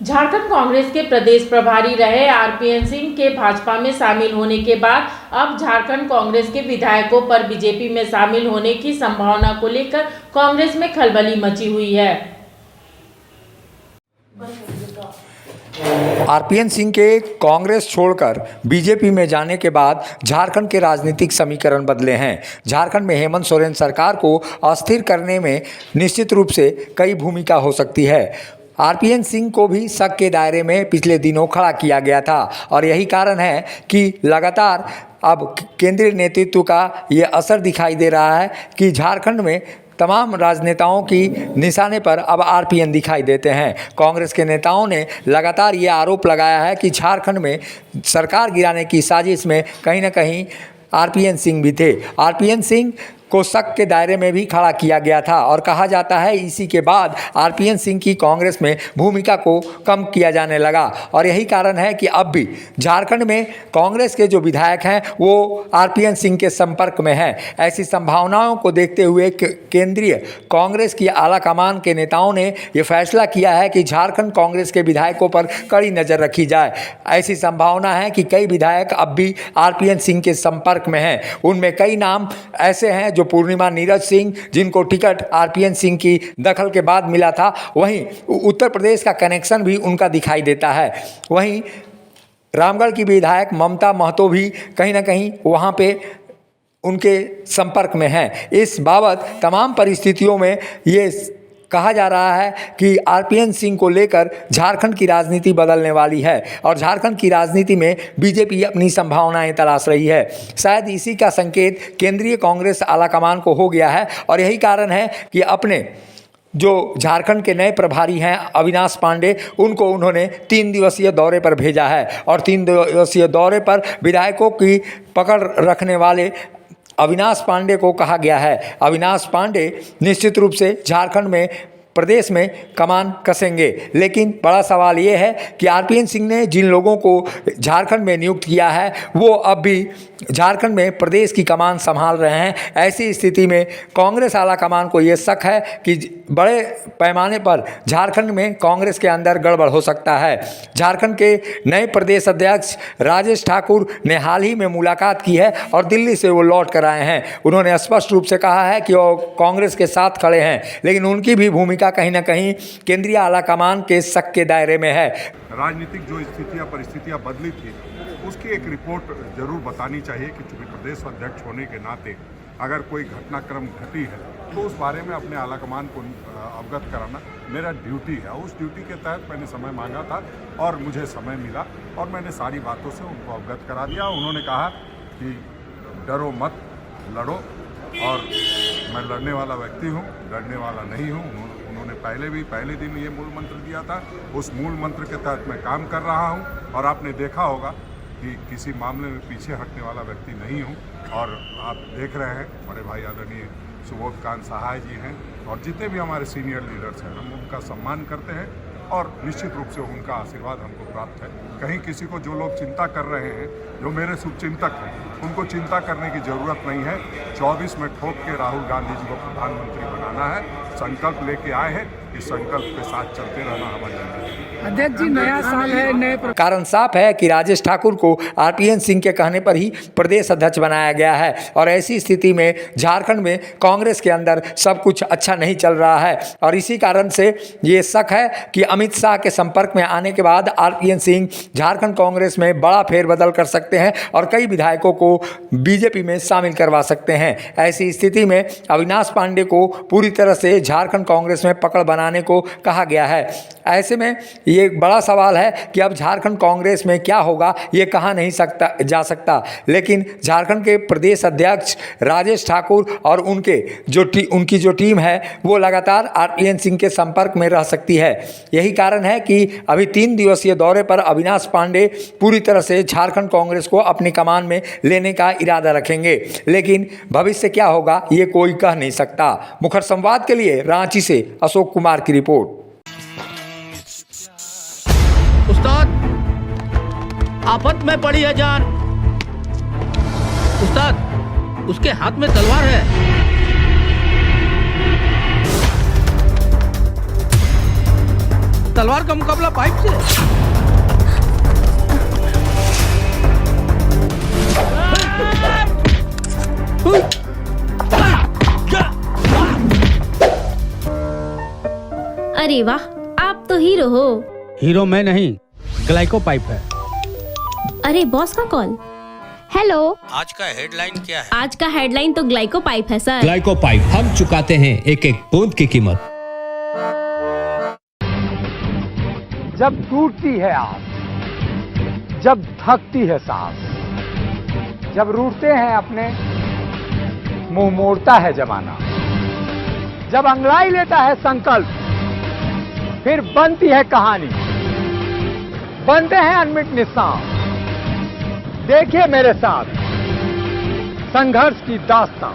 झारखंड कांग्रेस के प्रदेश प्रभारी रहे आरपीएन सिंह के भाजपा में शामिल होने के बाद अब झारखंड कांग्रेस के विधायकों पर बीजेपी में शामिल होने की संभावना को लेकर कांग्रेस में खलबली मची हुई है। आरपीएन सिंह के कांग्रेस छोड़कर बीजेपी में जाने के बाद झारखंड के राजनीतिक समीकरण बदले हैं। झारखंड में हेमंत सोरेन सरकार को अस्थिर करने में निश्चित रूप से कई भूमिका हो सकती है। आरपीएन सिंह को भी शक के दायरे में पिछले दिनों खड़ा किया गया था और यही कारण है कि लगातार अब केंद्रीय नेतृत्व का ये असर दिखाई दे रहा है कि झारखंड में तमाम राजनेताओं की निशाने पर अब आरपीएन दिखाई देते हैं। कांग्रेस के नेताओं ने लगातार ये आरोप लगाया है कि झारखंड में सरकार गिराने की साजिश में कहीं ना कहीं आरपीएन सिंह भी थे। आरपीएन सिंह को शक के दायरे में भी खड़ा किया गया था और कहा जाता है इसी के बाद आरपीएन सिंह की कांग्रेस में भूमिका को कम किया जाने लगा और यही कारण है कि अब भी झारखंड में कांग्रेस के जो विधायक हैं वो आरपीएन सिंह के संपर्क में हैं। ऐसी संभावनाओं को देखते हुए केंद्रीय कांग्रेस की आला कमान के नेताओं ने ये फैसला किया है कि झारखंड कांग्रेस के विधायकों पर कड़ी नज़र रखी जाए। ऐसी संभावना है कि कई विधायक अब भी आरपीएन सिंह के संपर्क में हैं। उनमें कई नाम ऐसे हैं जो पूर्णिमा नीरज सिंह, जिनको टिकट आरपीएन सिंह की दखल के बाद मिला था, वहीं उत्तर प्रदेश का कनेक्शन भी उनका दिखाई देता है। वहीं रामगढ़ की विधायक ममता महतो भी कहीं ना कहीं वहां पे उनके संपर्क में हैं। इस बाबत तमाम परिस्थितियों में ये कहा जा रहा है कि आरपीएन सिंह को लेकर झारखंड की राजनीति बदलने वाली है और झारखंड की राजनीति में बीजेपी अपनी संभावनाएं तलाश रही है। शायद इसी का संकेत केंद्रीय कांग्रेस आलाकमान को हो गया है और यही कारण है कि अपने जो झारखंड के नए प्रभारी हैं अविनाश पांडे, उनको उन्होंने 3 दिवसीय दौरे पर भेजा है और 3 दिवसीय दौरे पर विधायकों की पकड़ रखने वाले अविनाश पांडे को कहा गया है। अविनाश पांडे निश्चित रूप से झारखंड में प्रदेश में कमान कसेंगे, लेकिन बड़ा सवाल ये है कि आरपीएन सिंह ने जिन लोगों को झारखंड में नियुक्त किया है वो अब भी झारखंड में प्रदेश की कमान संभाल रहे हैं। ऐसी स्थिति में कांग्रेस आला कमान को ये शक है कि बड़े पैमाने पर झारखंड में कांग्रेस के अंदर गड़बड़ हो सकता है। झारखंड के नए प्रदेश अध्यक्ष राजेश ठाकुर ने हाल ही में मुलाकात की है और दिल्ली से वो लौट कर आए हैं। उन्होंने स्पष्ट रूप से कहा है कि वो कांग्रेस के साथ खड़े हैं, लेकिन उनकी भी भूमिका कहीं ना कहीं केंद्रीय आला कमान के शक के दायरे में है। राजनीतिक जो स्थितियां परिस्थितियां बदली थी उसकी एक रिपोर्ट जरूर बतानी चाहिए कि चूंकि प्रदेश अध्यक्ष होने के नाते अगर कोई घटनाक्रम घटी है तो उस बारे में अपने आला कमान को अवगत कराना मेरा ड्यूटी है। उस ड्यूटी के तहत मैंने समय मांगा था और मुझे समय मिला और मैंने सारी बातों से उनको अवगत करा दिया। उन्होंने कहा कि डरो मत, लड़ो, और मैं लड़ने वाला व्यक्ति हूँ, डरने वाला नहीं हूँ। उन्होंने पहले दिन ये मूल मंत्र दिया था, उस मूल मंत्र के तहत मैं काम कर रहा हूँ और आपने देखा होगा कि किसी मामले में पीछे हटने वाला व्यक्ति नहीं हूँ। और आप देख रहे हैं बड़े भाई आदरणीय सुबोधकांत सहाय जी हैं और जितने भी हमारे सीनियर लीडर्स हैं, हम उनका सम्मान करते हैं और निश्चित रूप से उनका आशीर्वाद हमको प्राप्त है। कहीं किसी को जो लोग चिंता कर रहे हैं, जो मेरे शुभचिंतक हैं, उनको चिंता करने की ज़रूरत नहीं है। 24 में ठोक के राहुल गांधी जी को प्रधानमंत्री बनाना है, संकल्प लेके आए हैं। इस संकल्प के साथ चलते रहना हमारी जिम्मेदारी। अध्यक्ष जी, नया साल है, नए कारण साफ है कि राजेश ठाकुर को आरपीएन सिंह के कहने पर ही प्रदेश अध्यक्ष बनाया गया है और ऐसी स्थिति में झारखंड में कांग्रेस के अंदर सब कुछ अच्छा नहीं चल रहा है और इसी कारण से ये शक है कि अमित शाह के संपर्क में आने के बाद आरपीएन सिंह झारखंड कांग्रेस में बड़ा फेरबदल कर सकते हैं और कई विधायकों को बीजेपी में शामिल करवा सकते हैं। ऐसी स्थिति में अविनाश पांडे को पूरी तरह से झारखंड कांग्रेस में पकड़ बनाने को कहा गया है। ऐसे में ये एक बड़ा सवाल है कि अब झारखंड कांग्रेस में क्या होगा ये कहा नहीं जा सकता, लेकिन झारखंड के प्रदेश अध्यक्ष राजेश ठाकुर और उनकी जो टीम है वो लगातार आरपीएन सिंह के संपर्क में रह सकती है। यही कारण है कि अभी 3 दिवसीय दौरे पर अविनाश पांडे पूरी तरह से झारखंड कांग्रेस को अपनी कमान में लेने का इरादा रखेंगे, लेकिन भविष्य क्या होगा ये कोई कह नहीं सकता। मुखर संवाद के लिए रांची से अशोक कुमार की रिपोर्ट। उस्ताद, आफत में पड़ी है जान। उस्ताद, उसके हाथ में तलवार है। तलवार का मुकाबला पाइप से। अरे वाह, आप तो हीरो हो। हीरो मैं नहीं, ग्लाइको पाइप है। अरे बॉस का कॉल। हेलो, आज का हेडलाइन क्या है? आज का हेडलाइन तो ग्लाइको पाइप है सर। ग्लाइको पाइप, हम चुकाते हैं एक एक बूंद की कीमत। जब टूटती है आस, जब थकती है सांस, जब रूठते हैं अपने, मुंह मोड़ता है जमाना, जब अंगड़ाई लेता है संकल्प, फिर बनती है कहानी, बनते हैं अनमिट निशान। देखिए मेरे साथ संघर्ष की दास्तां।